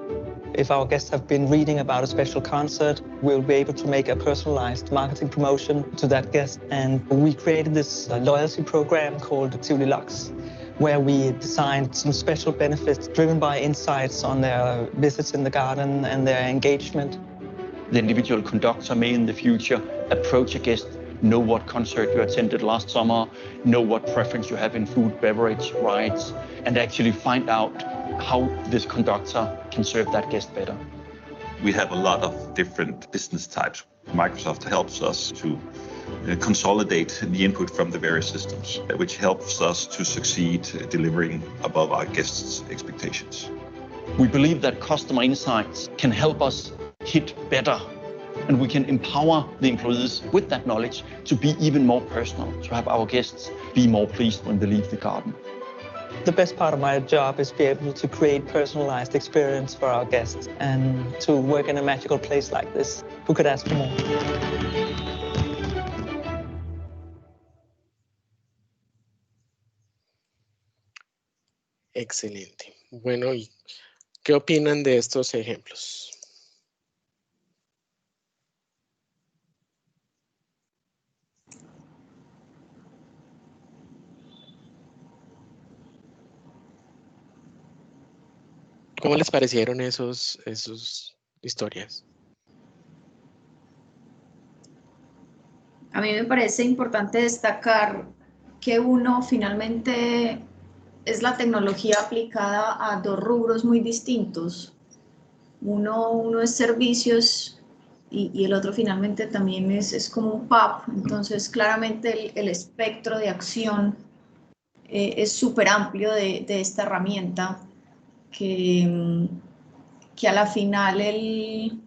If our guests have been reading about a special concert, we'll be able to make a personalized marketing promotion to that guest. And we created this loyalty program called Tivoli Lux, where we designed some special benefits driven by insights on their visits in the garden and their engagement. The individual conductor may in the future approach a guest, know what concert you attended last summer, know what preference you have in food, beverage, rides, and actually find out how this conductor can serve that guest better. We have a lot of different business types. Microsoft helps us to consolidate the input from the various systems, which helps us to succeed delivering above our guests' expectations. We believe that customer insights can help us hit better, and we can empower the employees with that knowledge to be even more personal, to have our guests be more pleased when they leave the garden. The best part of my job is to be able to create personalized experience for our guests and to work in a magical place like this. Who could ask for more? Excelente. Bueno, ¿y qué opinan de estos ejemplos? ¿Cómo les parecieron esos historias? A mí me parece importante destacar que uno finalmente es la tecnología aplicada a dos rubros muy distintos. Uno es servicios y el otro finalmente también es como un pub. Entonces claramente el espectro de acción es súper amplio de esta herramienta. Que a la final el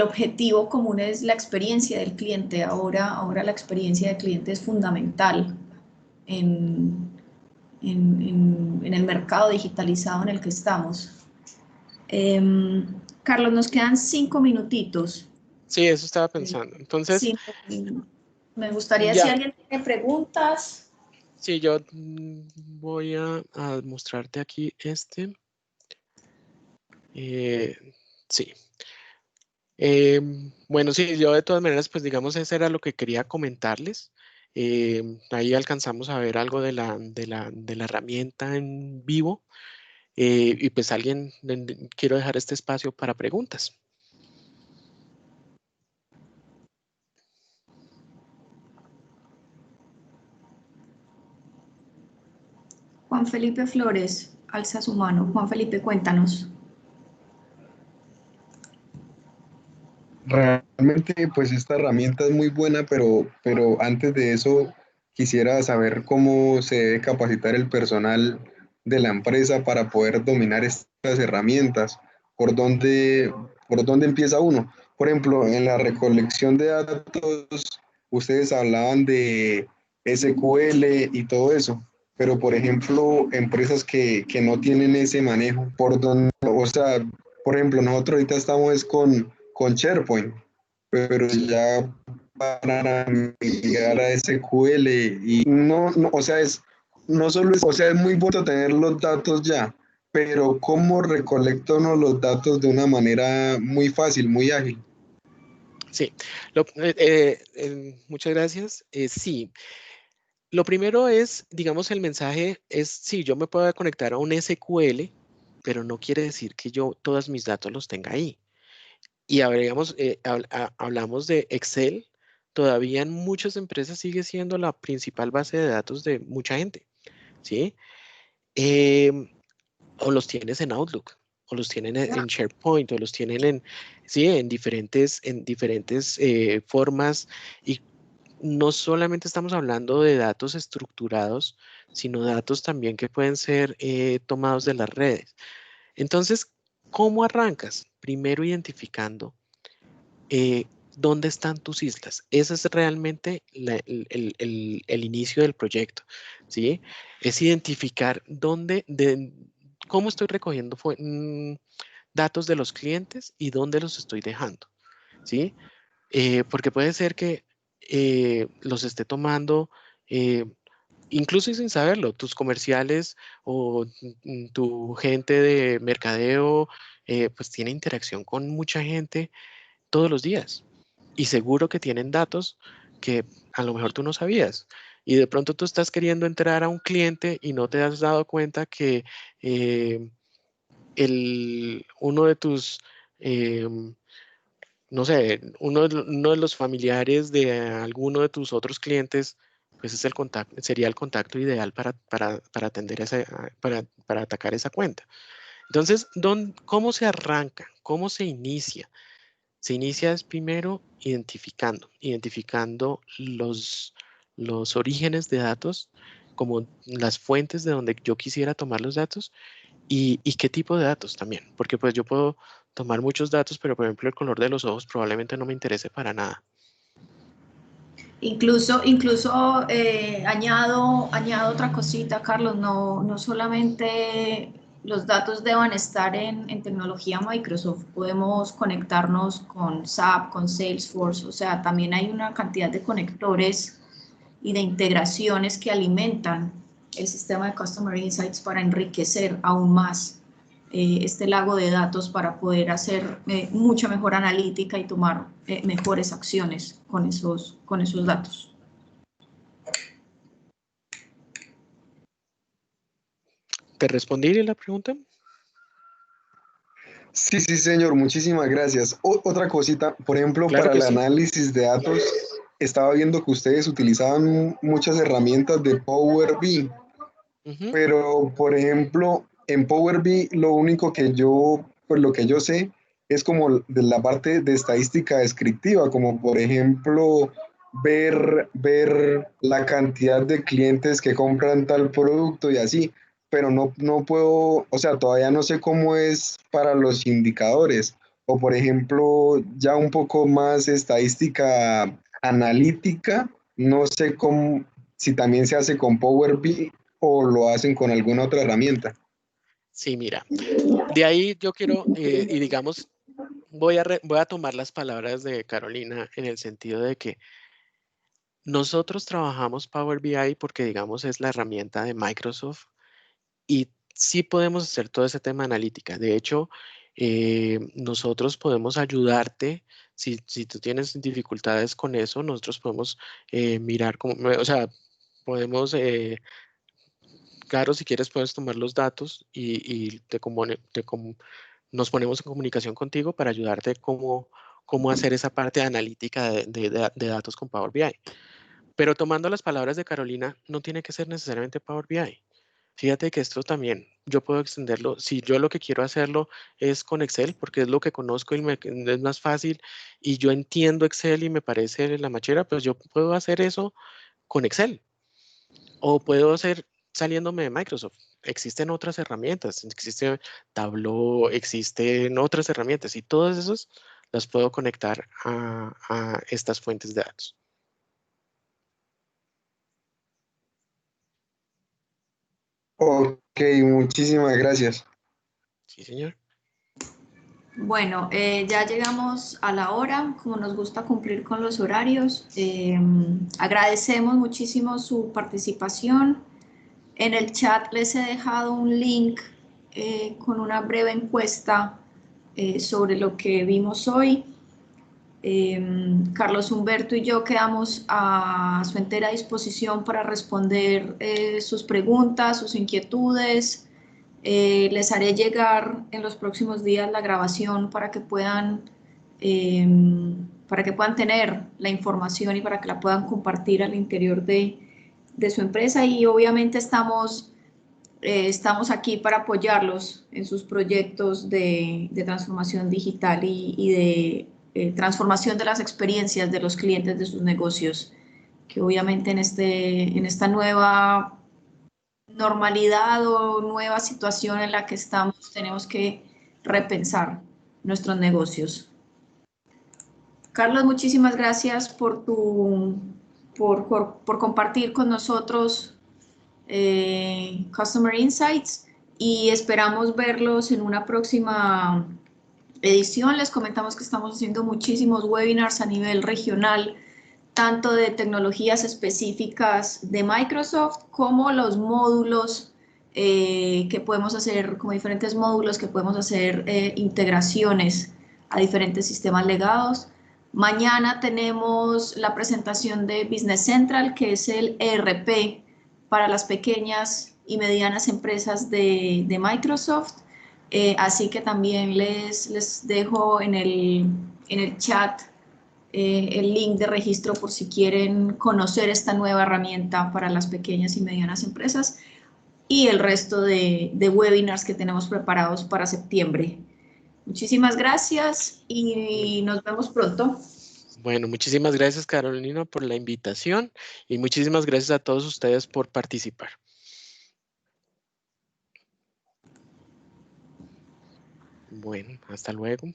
objetivo común es la experiencia del cliente. Ahora la experiencia del cliente es fundamental en el mercado digitalizado en el que estamos. Carlos, nos quedan 5 minutitos. Sí, eso estaba pensando. Entonces, sí, me gustaría si alguien tiene preguntas. Sí, yo voy a mostrarte aquí este. Sí. Bueno, sí, yo de todas maneras, pues digamos, eso era lo que quería comentarles. Ahí alcanzamos a ver algo de la herramienta en vivo. Y pues quiero dejar este espacio para preguntas. Juan Felipe Flores, alza su mano. Juan Felipe, cuéntanos. Realmente, pues esta herramienta es muy buena, pero antes de eso quisiera saber cómo se debe capacitar el personal de la empresa para poder dominar estas herramientas. ¿Por dónde empieza uno? Por ejemplo, en la recolección de datos, ustedes hablaban de SQL y todo eso, pero por ejemplo, empresas que no tienen ese manejo, o sea, por ejemplo, nosotros ahorita estamos con SharePoint, pero ya para llegar a SQL y o sea, no solo es, o sea, es muy bueno tener los datos ya, pero ¿cómo recolecta uno los datos de una manera muy fácil, muy ágil? Sí, muchas gracias. Sí, lo primero es, digamos, el mensaje es, sí, yo me puedo conectar a un SQL, pero no quiere decir que yo todos mis datos los tenga ahí. Y hablamos de Excel, todavía en muchas empresas sigue siendo la principal base de datos de mucha gente, ¿sí? O los tienes en Outlook, o los tienen en SharePoint, o los tienen en, sí, en diferentes formas. Y no solamente estamos hablando de datos estructurados, sino datos también que pueden ser tomados de las redes. Entonces, ¿cómo arrancas? Primero identificando dónde están tus islas. Ese es realmente el inicio del proyecto, ¿sí? Es identificar cómo estoy recogiendo datos de los clientes y dónde los estoy dejando, ¿sí? Porque puede ser que los esté tomando incluso sin saberlo, tus comerciales o tu gente de mercadeo, pues tiene interacción con mucha gente todos los días. Y seguro que tienen datos que a lo mejor tú no sabías. Y de pronto tú estás queriendo entrar a un cliente y no te has dado cuenta que uno de tus, no sé, uno de los familiares de alguno de tus otros clientes, pues es sería el contacto ideal para atender para atacar esa cuenta. Entonces, ¿cómo se arranca? ¿Cómo se inicia? Se inicia primero identificando los orígenes de datos, como las fuentes de donde yo quisiera tomar los datos y qué tipo de datos también, porque pues yo puedo tomar muchos datos, pero por ejemplo el color de los ojos probablemente no me interese para nada. Incluso añado otra cosita, Carlos, no solamente los datos deban estar en tecnología Microsoft, podemos conectarnos con SAP, con Salesforce, o sea, también hay una cantidad de conectores y de integraciones que alimentan el sistema de Customer Insights para enriquecer aún más este lago de datos para poder hacer mucha mejor analítica y tomar mejores acciones con esos datos. ¿Te respondí la pregunta? Sí, señor, muchísimas gracias. Otra cosita, por ejemplo, Claro para que el sí. análisis de datos, estaba viendo que ustedes utilizaban muchas herramientas de Power BI, pero, por ejemplo, en Power BI lo único que pues lo que yo sé es como de la parte de estadística descriptiva, como por ejemplo, ver la cantidad de clientes que compran tal producto y así, pero no puedo, o sea, todavía no sé cómo es para los indicadores, o por ejemplo, ya un poco más estadística analítica, no sé cómo, si también se hace con Power BI o lo hacen con alguna otra herramienta. Sí, mira, de ahí yo quiero, y digamos, voy a tomar las palabras de Carolina en el sentido de que nosotros trabajamos Power BI porque, digamos, es la herramienta de Microsoft y sí podemos hacer todo ese tema de analítica. De hecho, nosotros podemos ayudarte. Si tú tienes dificultades con eso, nosotros podemos mirar cómo, o sea, podemos, claro, si quieres puedes tomar los datos y nos ponemos en comunicación contigo para ayudarte cómo hacer esa parte analítica de datos con Power BI. Pero tomando las palabras de Carolina, no tiene que ser necesariamente Power BI. Fíjate que esto también, yo puedo extenderlo. Si yo lo que quiero hacerlo es con Excel, porque es lo que conozco y es más fácil, y yo entiendo Excel y me parece la machera, pues yo puedo hacer eso con Excel. O puedo hacer saliéndome de Microsoft. Existen otras herramientas, existe Tableau, existen otras herramientas, y todas esas las puedo conectar a estas fuentes de datos. Ok, muchísimas gracias. Sí, señor. Bueno, ya llegamos a la hora, como nos gusta cumplir con los horarios. Agradecemos muchísimo su participación. En el chat les he dejado un link con una breve encuesta sobre lo que vimos hoy. Carlos Humberto y yo quedamos a su entera disposición para responder sus preguntas, sus inquietudes. Les haré llegar en los próximos días la grabación para que puedan para que puedan tener la información y para que la puedan compartir al interior de su empresa. Y obviamente estamos aquí para apoyarlos en sus proyectos de transformación digital y de transformación de las experiencias de los clientes de sus negocios, que obviamente en esta nueva normalidad o nueva situación en la que estamos, tenemos que repensar nuestros negocios. Carlos, muchísimas gracias por compartir con nosotros Customer Insights, y esperamos verlos en una próxima edición. Les comentamos que estamos haciendo muchísimos webinars a nivel regional, tanto de tecnologías específicas de Microsoft como los módulos que podemos hacer, como diferentes módulos que podemos hacer integraciones a diferentes sistemas legados. Mañana tenemos la presentación de Business Central, que es el ERP para las pequeñas y medianas empresas de Microsoft. Así que también les dejo en el chat el link de registro por si quieren conocer esta nueva herramienta para las pequeñas y medianas empresas, y el resto de webinars que tenemos preparados para septiembre. Muchísimas gracias y nos vemos pronto. Bueno, muchísimas gracias, Carolina, por la invitación, y muchísimas gracias a todos ustedes por participar. Bueno, hasta luego.